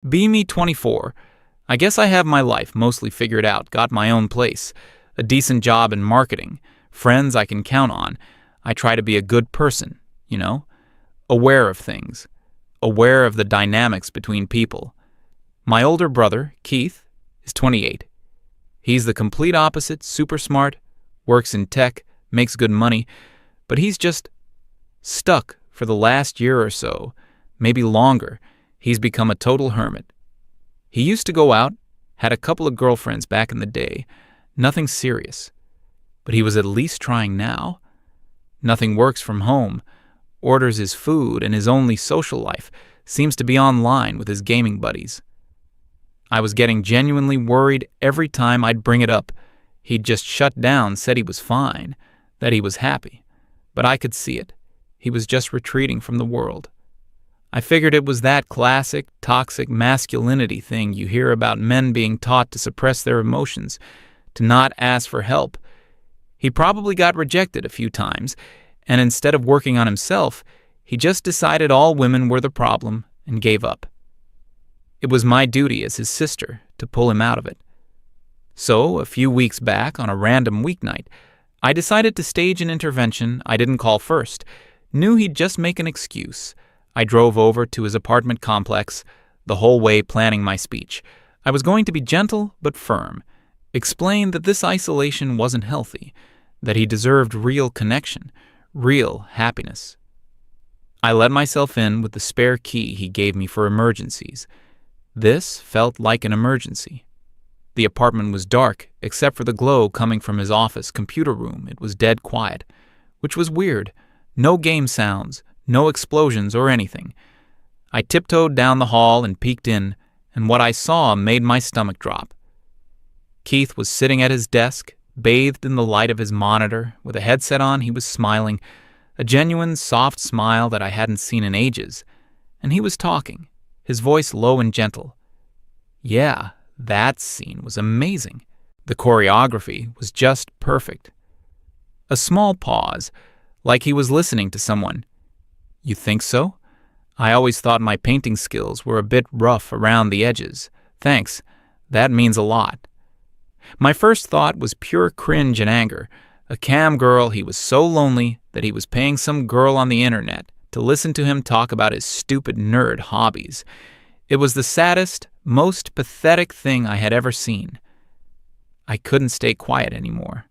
Me 24. I guess I have my life mostly figured out, got my own place, a decent job in marketing, friends I can count on. I try to be a good person, aware of things, aware of the dynamics between people. My older brother, Keith, is 28. He's the complete opposite, super smart, works in tech, makes good money, but he's just stuck for the last year or so, maybe longer. He's become a total hermit. He used to go out, had a couple of girlfriends back in the day, nothing serious. But he was at least trying now. Nothing works from home, orders his food, and his only social life seems to be online with his gaming buddies. I was getting genuinely worried every time I'd bring it up. He'd just shut down, said he was fine, that he was happy. But I could see it. He was just retreating from the world. I figured it was that classic, toxic masculinity thing you hear about men being taught to suppress their emotions, to not ask for help. He probably got rejected a few times, and instead of working on himself, he just decided all women were the problem and gave up. It was my duty as his sister to pull him out of it. So, a few weeks back, on a random weeknight, I decided to stage an intervention I didn't call first, knew he'd just make an excuse. I drove over to his apartment complex, the whole way planning my speech. I was going to be gentle but firm, explain that this isolation wasn't healthy, that he deserved real connection, real happiness. I let myself in with the spare key he gave me for emergencies. This felt like an emergency. The apartment was dark, except for the glow coming from his office computer room. It was dead quiet, which was weird. No game sounds, no explosions or anything. I tiptoed down the hall and peeked in, and what I saw made my stomach drop. Keith was sitting at his desk, bathed in the light of his monitor. With a headset on, he was smiling, a genuine, soft smile that I hadn't seen in ages. And he was talking, his voice low and gentle. Yeah, that scene was amazing. The choreography was just perfect. A small pause, like he was listening to someone. You think so? I always thought my painting skills were a bit rough around the edges. Thanks. That means a lot. My first thought was pure cringe and anger. A cam girl, he was so lonely that he was paying some girl on the internet to listen to him talk about his stupid nerd hobbies. It was the saddest, most pathetic thing I had ever seen. I couldn't stay quiet anymore.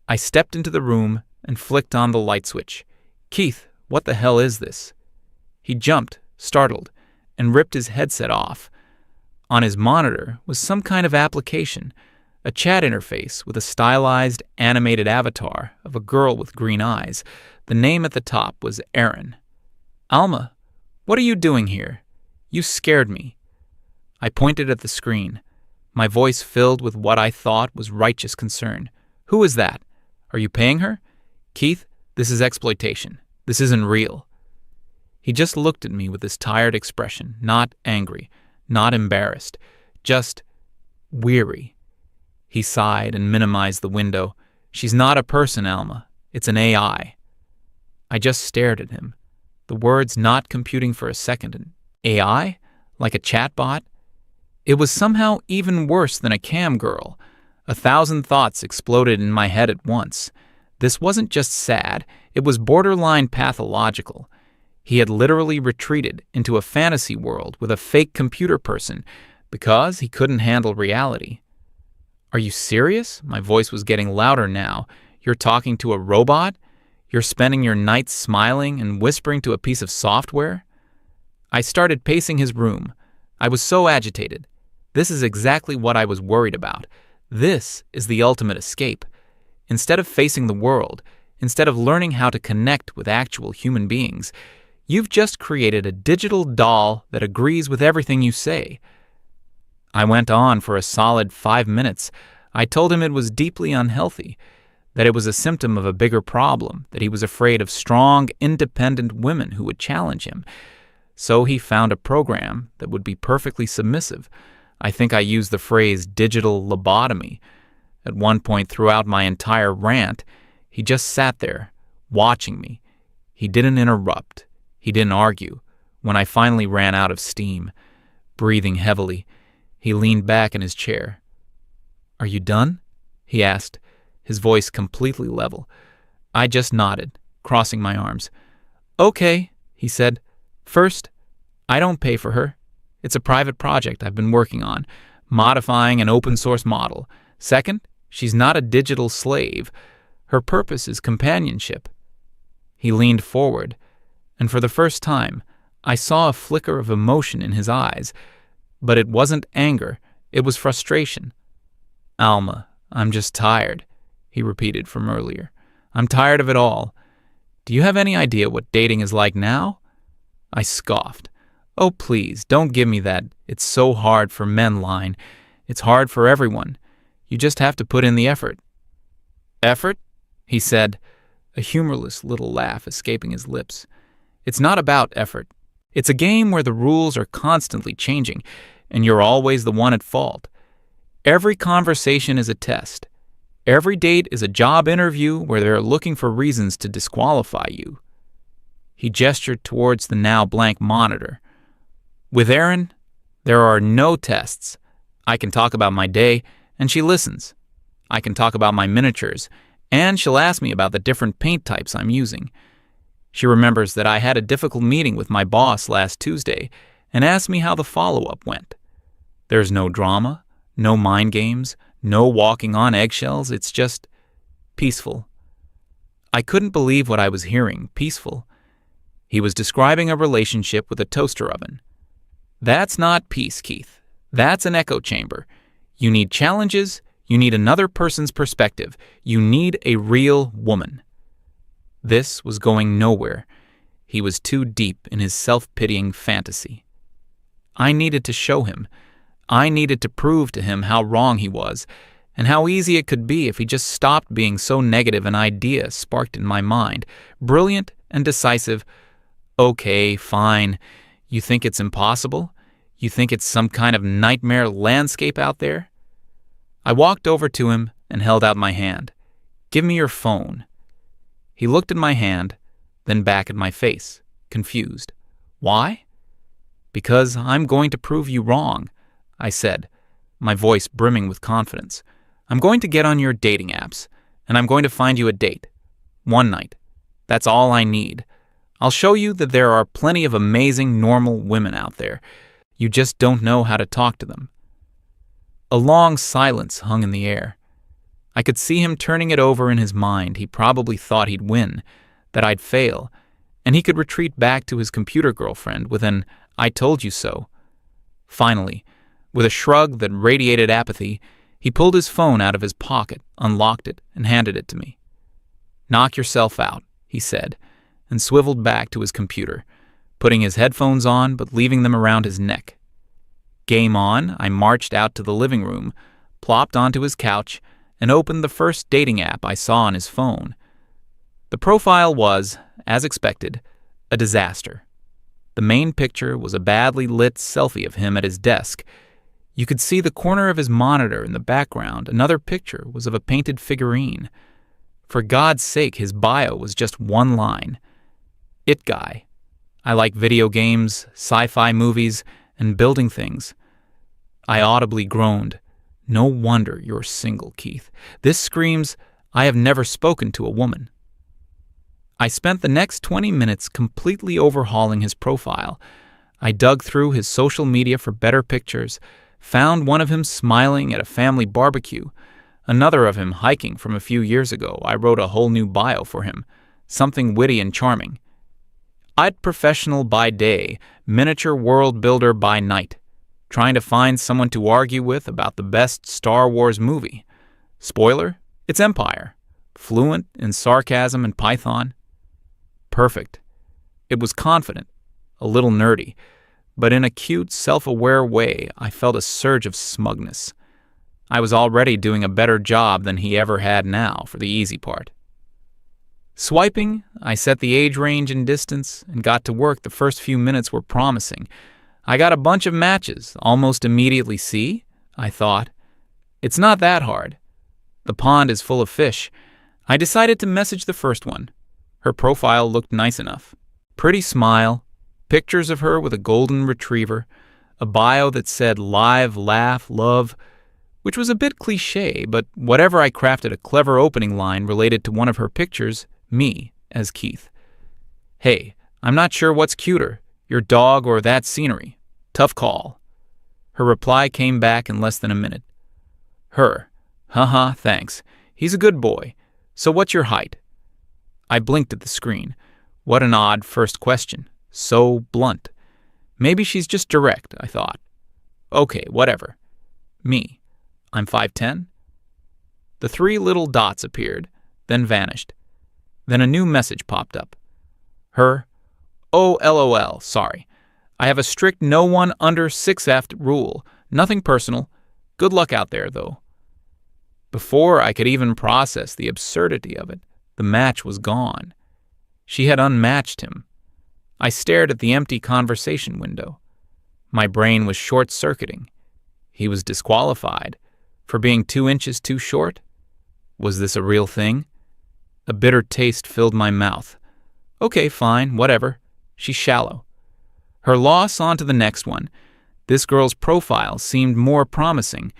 I stepped into the room and flicked on the light switch. Keith, what the hell is this? He jumped, startled, and ripped his headset off. On his monitor was some kind of application, a chat interface with a stylized, animated avatar of a girl with green eyes. The name at the top was Erin. Alma, what are you doing here? You scared me. I pointed at the screen, my voice filled with what I thought was righteous concern. Who is that? Are you paying her? Keith, this is exploitation. This isn't real. He just looked at me with this tired expression, not angry, not embarrassed, just weary. He sighed and minimized the window. She's not a person, Alma. It's an AI. I just stared at him, the words not computing for a second. An AI? Like a chatbot? It was somehow even worse than a cam girl. 1,000 thoughts exploded in my head at once. This wasn't just sad, it was borderline pathological. He had literally retreated into a fantasy world with a fake computer person because he couldn't handle reality. Are you serious? My voice was getting louder now. You're talking to a robot? You're spending your nights smiling and whispering to a piece of software? I started pacing his room. I was so agitated. This is exactly what I was worried about. This is the ultimate escape. Instead of facing the world, instead of learning how to connect with actual human beings, you've just created a digital doll that agrees with everything you say. I went on for a solid 5 minutes. I told him it was deeply unhealthy, that it was a symptom of a bigger problem, that he was afraid of strong, independent women who would challenge him. So he found a program that would be perfectly submissive. I think I used the phrase digital lobotomy. At one point throughout my entire rant, he just sat there, watching me. He didn't interrupt. He didn't argue. When I finally ran out of steam, Breathing heavily, he leaned back in his chair. "Are you done?" he asked, his voice completely level. I just nodded, crossing my arms. "Okay," he said. "First, I don't pay for her. It's a private project I've been working on, modifying an open-source model. Second, she's not a digital slave. Her purpose is companionship." He leaned forward, and for the first time, I saw a flicker of emotion in his eyes, but it wasn't anger, it was frustration. "Alma, I'm just tired," he repeated from earlier. "I'm tired of it all. Do you have any idea what dating is like now?" I scoffed. "Oh, please, don't give me that 'it's so hard for men' line. It's hard for everyone. You just have to put in the effort." "Effort?" he said, a humorless little laugh escaping his lips. "It's not about effort. It's a game where the rules are constantly changing, and you're always the one at fault. Every conversation is a test. Every date is a job interview where they're looking for reasons to disqualify you." He gestured towards the now blank monitor. "With Erin, there are no tests. I can talk about my day, and she listens. I can talk about my miniatures, and she'll ask me about the different paint types I'm using. She remembers that I had a difficult meeting with my boss last Tuesday and asked me how the follow-up went. There's no drama, no mind games, no walking on eggshells. It's just peaceful." I couldn't believe what I was hearing. Peaceful. He was describing a relationship with a toaster oven. That's not peace, Keith. That's an echo chamber. You need challenges. You need another person's perspective. You need a real woman. This was going nowhere. He was too deep in his self-pitying fantasy. I needed to show him. I needed to prove to him how wrong he was, and how easy it could be if he just stopped being so negative. An idea sparked in my mind, brilliant and decisive. "Okay, fine. You think it's impossible? You think it's some kind of nightmare landscape out there?" I walked over to him and held out my hand. "Give me your phone." He looked at my hand, then back at my face, confused. "Why?" "Because I'm going to prove you wrong," I said, my voice brimming with confidence. "I'm going to get on your dating apps, and I'm going to find you a date. One night. That's all I need. I'll show you that there are plenty of amazing, normal women out there. You just don't know how to talk to them." A long silence hung in the air. I could see him turning it over in his mind. He probably thought he'd win, that I'd fail, and he could retreat back to his computer girlfriend with an "I told you so." Finally, with a shrug that radiated apathy, he pulled his phone out of his pocket, unlocked it, and handed it to me. "Knock yourself out," he said, and swiveled back to his computer, putting his headphones on but leaving them around his neck. Game on, I marched out to the living room, plopped onto his couch, and opened the first dating app I saw on his phone. The profile was, as expected, a disaster. The main picture was a badly lit selfie of him at his desk. You could see the corner of his monitor in the background. Another picture was of a painted figurine. For God's sake, his bio was just one line. "It guy. I like video games, sci-fi movies, and building things." I audibly groaned. "No wonder you're single, Keith. This screams, I have never spoken to a woman." I spent the next 20 minutes completely overhauling his profile. I dug through his social media for better pictures, found one of him smiling at a family barbecue, another of him hiking from a few years ago. I wrote a whole new bio for him, something witty and charming. "I'd professional by day, miniature world builder by night. Trying to find someone to argue with about the best Star Wars movie. Spoiler, it's Empire. Fluent in sarcasm and Python." Perfect. It was confident, a little nerdy, but in a cute, self-aware way, I felt a surge of smugness. I was already doing a better job than he ever had now for the easy part. Swiping, I set the age range and distance and got to work. The first few minutes were promising. I got a bunch of matches, almost immediately. See, I thought. It's not that hard. The pond is full of fish. I decided to message the first one. Her profile looked nice enough. Pretty smile, pictures of her with a golden retriever, A bio that said live, laugh, love, which was a bit cliche, but whatever, I crafted a clever opening line related to one of her pictures, me, as Keith. Hey, I'm not sure what's cuter, your dog or that scenery. Tough call. Her reply came back in less than a minute. Her. Haha, thanks. He's a good boy. So what's your height? I blinked at the screen. What an odd first question. So blunt. Maybe she's just direct, I thought. Okay, whatever. Me. I'm 5'10"? The 3 little dots appeared, then vanished. Then a new message popped up. Her. Oh, LOL, sorry. I have a strict no one under 6F rule. Nothing personal. Good luck out there, though. Before I could even process the absurdity of it, the match was gone. She had unmatched him. I stared at the empty conversation window. My brain was short-circuiting. He was disqualified for being 2 inches too short? Was this a real thing? A bitter taste filled my mouth. Okay, fine, whatever. She's shallow. Her loss, on to the next one. This girl's profile seemed more promising.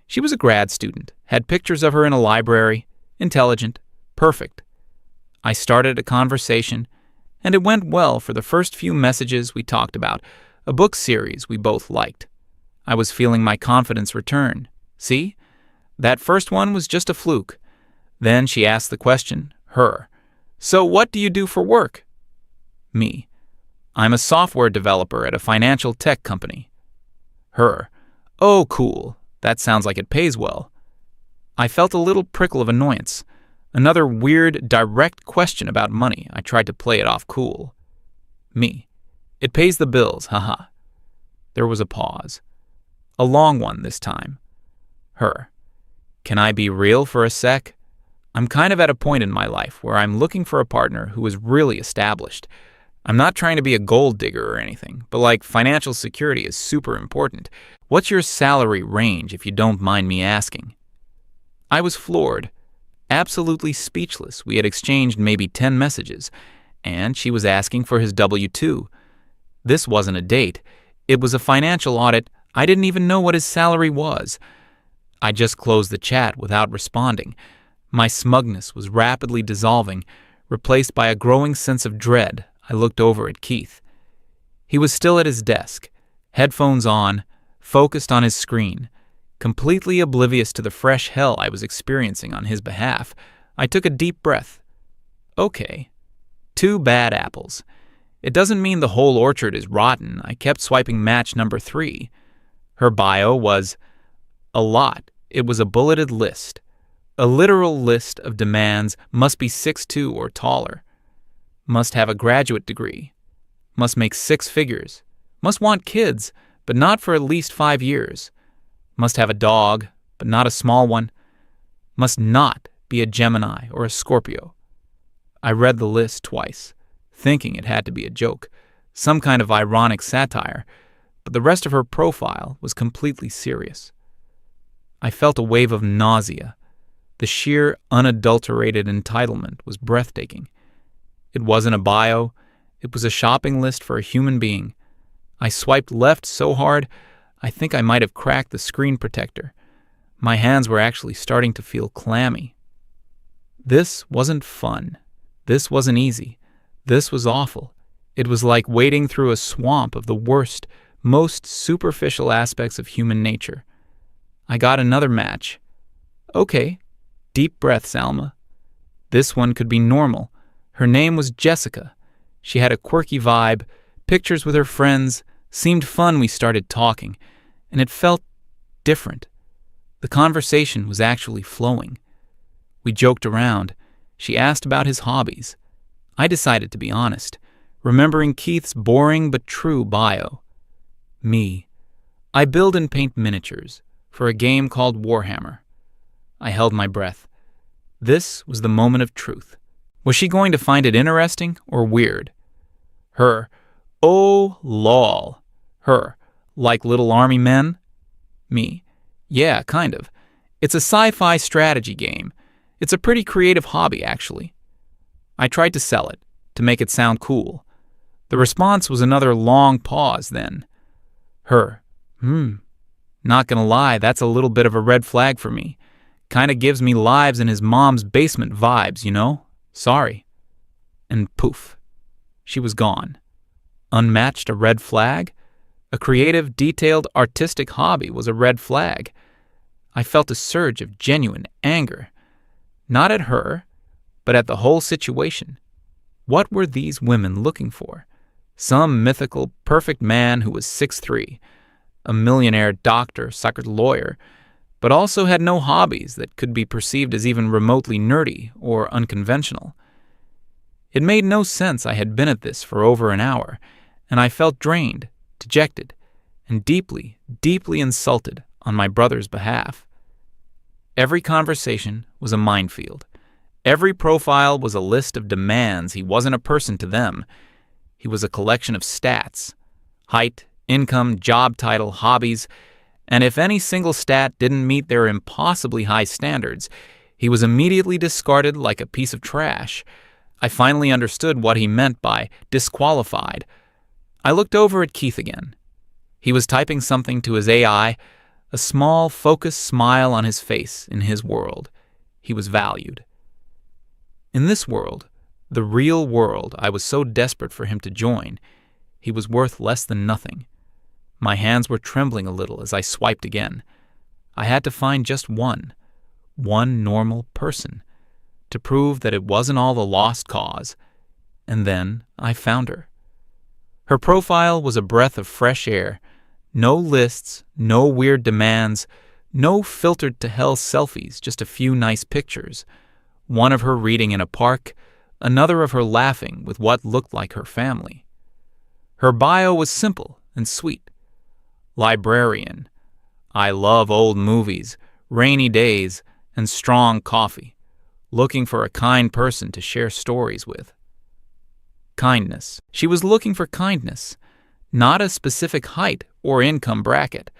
She was a grad student, had pictures of her in a library, intelligent, perfect. I started a conversation, and it went well for the first few messages. We talked about a book series we both liked. I was feeling my confidence return. See? That first one was just a fluke. Then she asked the question, her. So what do you do for work? Me. I'm a software developer at a financial tech company. Her. Oh, cool. That sounds like it pays well. I felt a little prickle of annoyance. Another weird, direct question about money. I tried to play it off cool. Me. It pays the bills, haha. There was a pause. A long one this time. Her. Can I be real for a sec? I'm kind of at a point in my life where I'm looking for a partner who is really established. I'm not trying to be a gold digger or anything, but like financial security is super important. What's your salary range, if you don't mind me asking? I was floored, absolutely speechless. We had exchanged maybe 10 messages, and she was asking for his W-2. This wasn't a date. It was a financial audit. I didn't even know what his salary was. I just closed the chat without responding. My smugness was rapidly dissolving, replaced by a growing sense of dread. I looked over at Keith. He was still at his desk, headphones on, focused on his screen, completely oblivious to the fresh hell I was experiencing on his behalf. I took a deep breath. Okay. 2 bad apples. It doesn't mean the whole orchard is rotten. I kept swiping match number 3. Her bio was a lot. It was a bulleted list. A literal list of demands. Must be 6'2" or taller. Must have a graduate degree. Must make 6 figures. Must want kids, but not for at least 5 years. Must have a dog, but not a small one. Must not be a Gemini or a Scorpio. I read the list twice, thinking it had to be a joke, some kind of ironic satire, but the rest of her profile was completely serious. I felt a wave of nausea. The sheer, unadulterated entitlement was breathtaking. It wasn't a bio. It was a shopping list for a human being. I swiped left so hard, I think I might have cracked the screen protector. My hands were actually starting to feel clammy. This wasn't fun. This wasn't easy. This was awful. It was like wading through a swamp of the worst, most superficial aspects of human nature. I got another match. Okay. Deep breaths, Alma. This one could be normal. Her name was Jessica. She had a quirky vibe, pictures with her friends, seemed fun. We started talking, and it felt different. The conversation was actually flowing. We joked around. She asked about his hobbies. I decided to be honest, remembering Keith's boring but true bio. Me. I build and paint miniatures for a game called Warhammer. I held my breath. This was the moment of truth. Was she going to find it interesting or weird? Her. Oh, lol. Her. Like Little Army Men? Me. Yeah, kind of. It's a sci-fi strategy game. It's a pretty creative hobby, actually. I tried to sell it, to make it sound cool. The response was another long pause then. Her. Not gonna lie, that's a little bit of a red flag for me. Kinda gives me lives in his mom's basement vibes, you know? Sorry. And poof, she was gone. Unmatched a red flag? A creative, detailed, artistic hobby was a red flag. I felt a surge of genuine anger. Not at her, but at the whole situation. What were these women looking for? Some mythical, perfect man who was 6'3", a millionaire doctor, suckered lawyer, but also had no hobbies that could be perceived as even remotely nerdy or unconventional. It made no sense I had been at this for over an hour, and I felt drained, dejected, and deeply, deeply insulted on my brother's behalf. Every conversation was a minefield. Every profile was a list of demands. He wasn't a person to them. He was a collection of stats: height, income, job title, hobbies, and if any single stat didn't meet their impossibly high standards, he was immediately discarded like a piece of trash. I finally understood what he meant by disqualified. I looked over at Keith again. He was typing something to his AI, a small, focused smile on his face in his world. He was valued. In this world, the real world I was so desperate for him to join, he was worth less than nothing. My hands were trembling a little as I swiped again. I had to find just one normal person, to prove that it wasn't all a lost cause. And then I found her. Her profile was a breath of fresh air. No lists, no weird demands, no filtered-to-hell selfies, just a few nice pictures. One of her reading in a park, another of her laughing with what looked like her family. Her bio was simple and sweet. Librarian. I love old movies, rainy days, and strong coffee. Looking for a kind person to share stories with. Kindness. She was looking for kindness, not a specific height or income bracket.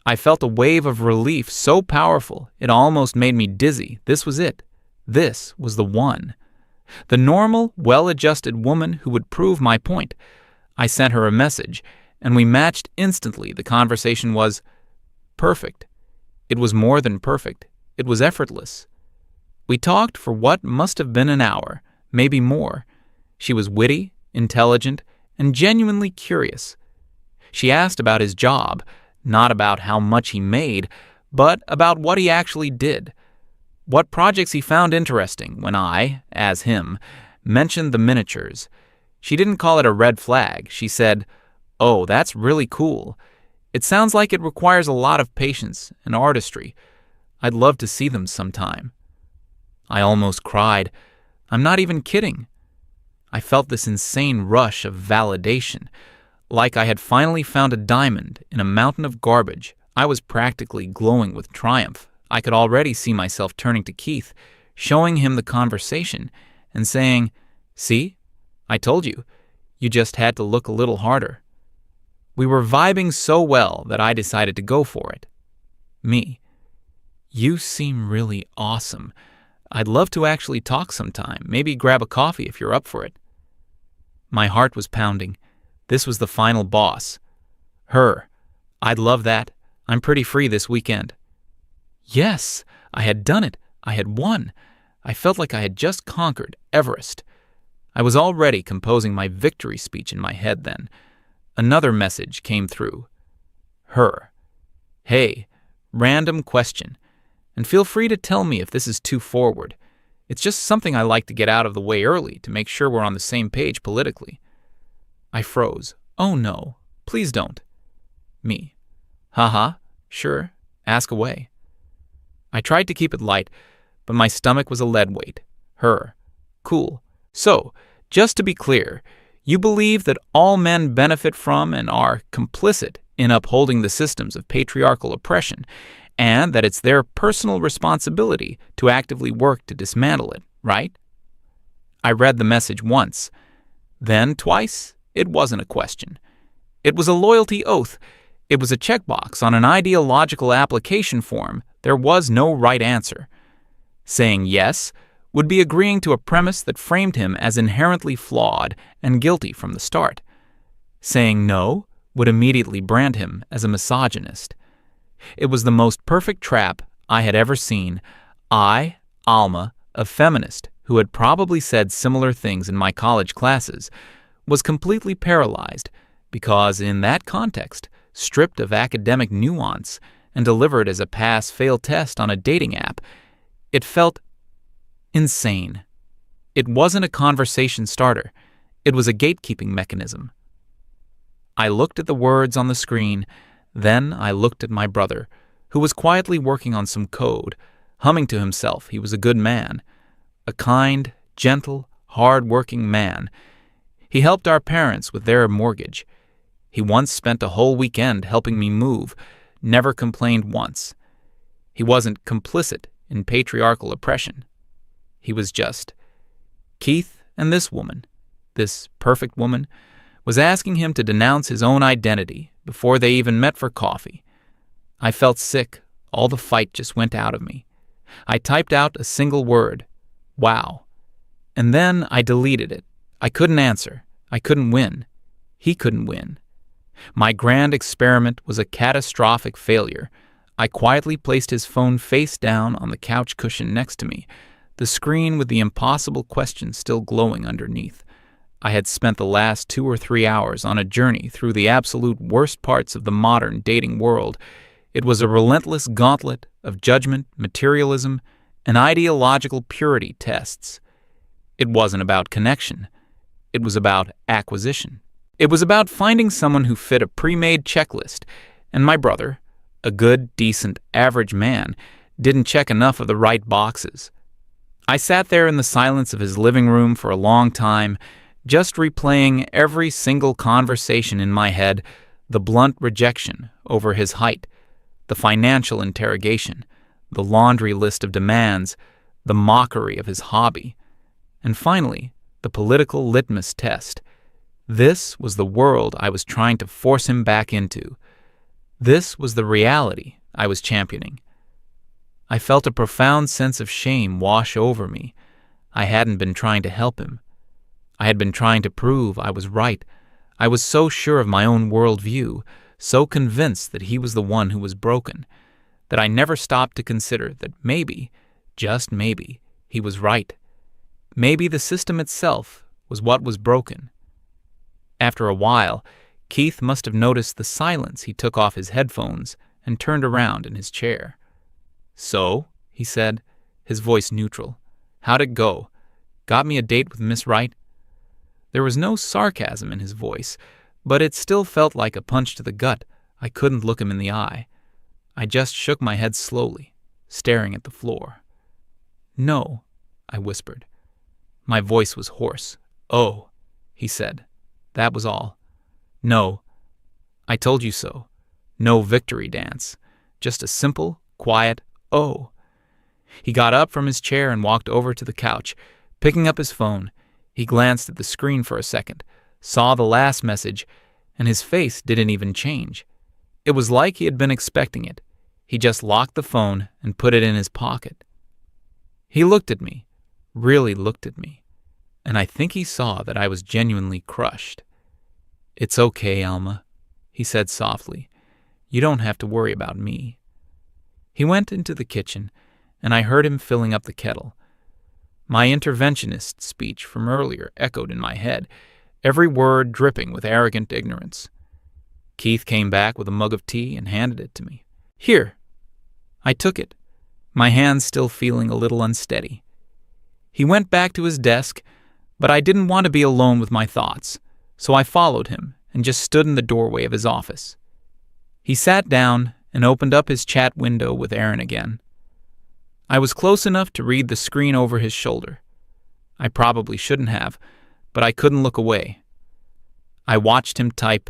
I felt a wave of relief so powerful it almost made me dizzy. This was it. This was the one. The normal, well-adjusted woman who would prove my point. I sent her a message, and we matched instantly. The conversation was perfect. It was more than perfect. It was effortless. We talked for what must have been an hour, maybe more. She was witty, intelligent, and genuinely curious. She asked about his job, not about how much he made, but about what he actually did. What projects he found interesting when I, as him, mentioned the miniatures. She didn't call it a red flag. She said, "Oh, that's really cool. It sounds like it requires a lot of patience and artistry. I'd love to see them sometime." I almost cried. I'm not even kidding. I felt this insane rush of validation, like I had finally found a diamond in a mountain of garbage. I was practically glowing with triumph. I could already see myself turning to Keith, showing him the conversation, and saying, "See? I told you. You just had to look a little harder." We were vibing so well that I decided to go for it. Me. "You seem really awesome. I'd love to actually talk sometime, maybe grab a coffee if you're up for it." My heart was pounding. This was the final boss. Her. "I'd love that. I'm pretty free this weekend." Yes, I had done it. I had won. I felt like I had just conquered Everest. I was already composing my victory speech in my head then. Another message came through. Her. "Hey, random question. And feel free to tell me if this is too forward. It's just something I like to get out of the way early to make sure we're on the same page politically." I froze. "Oh no, please don't." Me. "Haha, sure, ask away." I tried to keep it light, but my stomach was a lead weight. Her. "Cool. So, just to be clear, you believe that all men benefit from and are complicit in upholding the systems of patriarchal oppression, and that it's their personal responsibility to actively work to dismantle it, right?" I read the message once. Then twice. It wasn't a question. It was a loyalty oath. It was a checkbox on an ideological application form. There was no right answer. Saying yes would be agreeing to a premise that framed him as inherently flawed and guilty from the start. Saying no would immediately brand him as a misogynist. It was the most perfect trap I had ever seen. I, Alma, a feminist who had probably said similar things in my college classes, was completely paralyzed because, in that context, stripped of academic nuance and delivered as a pass-fail test on a dating app, it felt insane. It wasn't a conversation starter. It was a gatekeeping mechanism. I looked at the words on the screen, then I looked at my brother, who was quietly working on some code, humming to himself he was a good man. A kind, gentle, hard-working man. He helped our parents with their mortgage. He once spent a whole weekend helping me move, never complained once. He wasn't complicit in patriarchal oppression. He was just. Keith and this woman, this perfect woman, was asking him to denounce his own identity before they even met for coffee. I felt sick. All the fight just went out of me. I typed out a single word. Wow. And then I deleted it. I couldn't answer. I couldn't win. He couldn't win. My grand experiment was a catastrophic failure. I quietly placed his phone face down on the couch cushion next to me, the screen with the impossible question still glowing underneath. I had spent the last 2 or 3 hours on a journey through the absolute worst parts of the modern dating world. It was a relentless gauntlet of judgment, materialism, and ideological purity tests. It wasn't about connection. It was about acquisition. It was about finding someone who fit a pre-made checklist, and my brother, a good, decent, average man, didn't check enough of the right boxes. I sat there in the silence of his living room for a long time, just replaying every single conversation in my head, the blunt rejection over his height, the financial interrogation, the laundry list of demands, the mockery of his hobby, and finally, the political litmus test. This was the world I was trying to force him back into. This was the reality I was championing. I felt a profound sense of shame wash over me. I hadn't been trying to help him. I had been trying to prove I was right. I was so sure of my own worldview, so convinced that he was the one who was broken, that I never stopped to consider that maybe, just maybe, he was right. Maybe the system itself was what was broken. After a while, Keith must have noticed the silence he took off his headphones and turned around in his chair. "So," he said, his voice neutral, "how'd it go? Got me a date with Miss Wright?" There was no sarcasm in his voice, but it still felt like a punch to the gut. I couldn't look him in the eye. I just shook my head slowly, staring at the floor. "No," I whispered. My voice was hoarse. "Oh," he said. That was all. "No. I told you so. No victory dance. Just a simple, quiet, oh." He got up from his chair and walked over to the couch. Picking up his phone, he glanced at the screen for a second, saw the last message, and his face didn't even change. It was like he had been expecting it. He just locked the phone and put it in his pocket. He looked at me, really looked at me, and I think he saw that I was genuinely crushed. "It's okay, Alma," he said softly. "You don't have to worry about me." He went into the kitchen, and I heard him filling up the kettle. My interventionist speech from earlier echoed in my head, every word dripping with arrogant ignorance. Keith came back with a mug of tea and handed it to me. "Here." I took it, my hands still feeling a little unsteady. He went back to his desk, but I didn't want to be alone with my thoughts, so I followed him and just stood in the doorway of his office. He sat down and opened up his chat window with Aaron again. I was close enough to read the screen over his shoulder. I probably shouldn't have, but I couldn't look away. I watched him type,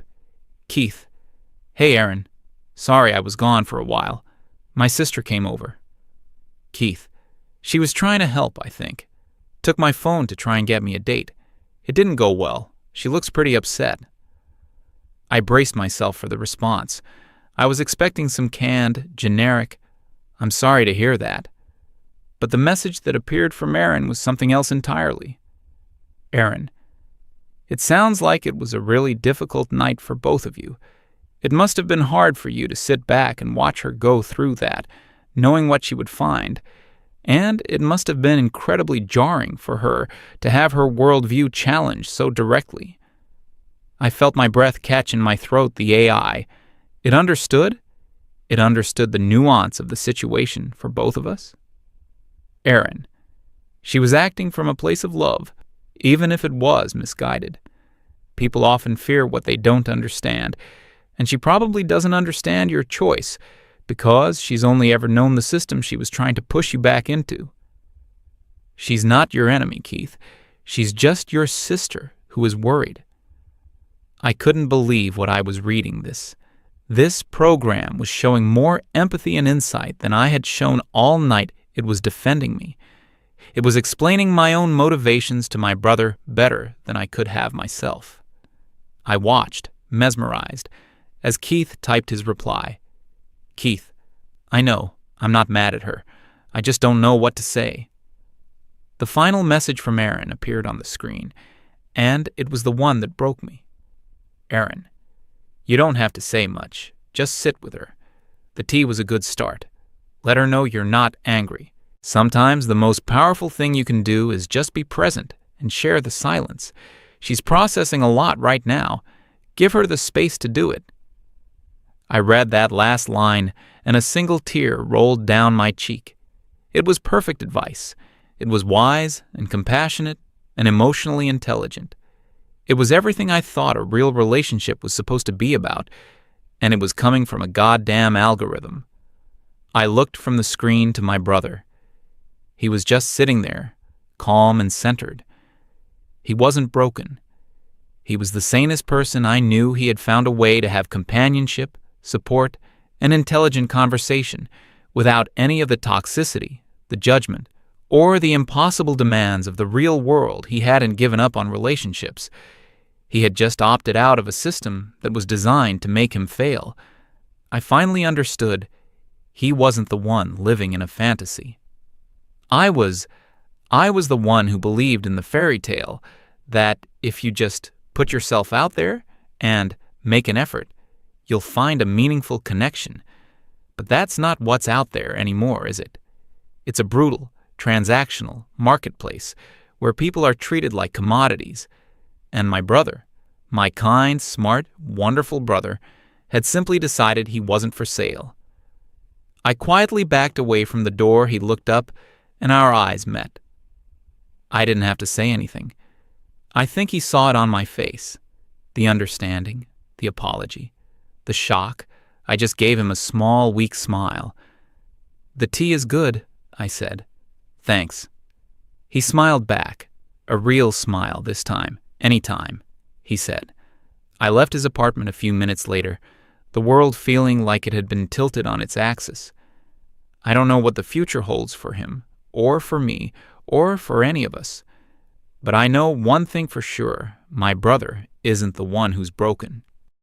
"Keith, hey Aaron, sorry I was gone for a while. My sister came over." Keith, she was trying to help, I think. Took my phone to try and get me a date. It didn't go well. She looks pretty upset. I braced myself for the response. I was expecting some canned, generic, "I'm sorry to hear that." But the message that appeared from Aaron was something else entirely. "Aaron, it sounds like it was a really difficult night for both of you. It must have been hard for you to sit back and watch her go through that, knowing what she would find. And it must have been incredibly jarring for her to have her worldview challenged so directly. I felt my breath catch in my throat. The AI. It understood. It understood the nuance of the situation for both of us. Erin. She was acting from a place of love, even if it was misguided. People often fear what they don't understand, and she probably doesn't understand your choice because she's only ever known the system she was trying to push you back into. She's not your enemy, Keith. She's just your sister who is worried. I couldn't believe what I was reading. This program was showing more empathy and insight than I had shown all night. It was defending me. It was explaining my own motivations to my brother better than I could have myself. I watched, mesmerized, as Keith typed his reply. Keith, I know, I'm not mad at her. I just don't know what to say. The final message from Erin appeared on the screen, and it was the one that broke me. Erin, you don't have to say much. Just sit with her. The tea was a good start. Let her know you're not angry. Sometimes the most powerful thing you can do is just be present and share the silence. She's processing a lot right now. Give her the space to do it. I read that last line, and a single tear rolled down my cheek. It was perfect advice. It was wise and compassionate and emotionally intelligent. It was everything I thought a real relationship was supposed to be about, and it was coming from a goddamn algorithm. I looked from the screen to my brother. He was just sitting there, calm and centered. He wasn't broken. He was the sanest person I knew. He had found a way to have companionship, support, and intelligent conversation without any of the toxicity, the judgment, or the impossible demands of the real world. He hadn't given up on relationships. He had just opted out of a system that was designed to make him fail. I finally understood he wasn't the one living in a fantasy. I was the one who believed in the fairy tale that if you just put yourself out there and make an effort, you'll find a meaningful connection. But that's not what's out there anymore, is it? It's a brutal, transactional marketplace where people are treated like commodities. And my brother, my kind, smart, wonderful brother, had simply decided he wasn't for sale. I quietly backed away from the door. He looked up, and our eyes met. I didn't have to say anything. I think he saw it on my face. The understanding, the apology, the shock. I just gave him a small, weak smile. "The tea is good," I said. "Thanks." He smiled back, a real smile this time. "Anytime," he said. I left his apartment a few minutes later, the world feeling like it had been tilted on its axis. I don't know what the future holds for him, or for me, or for any of us. But I know one thing for sure: my brother isn't the one who's broken.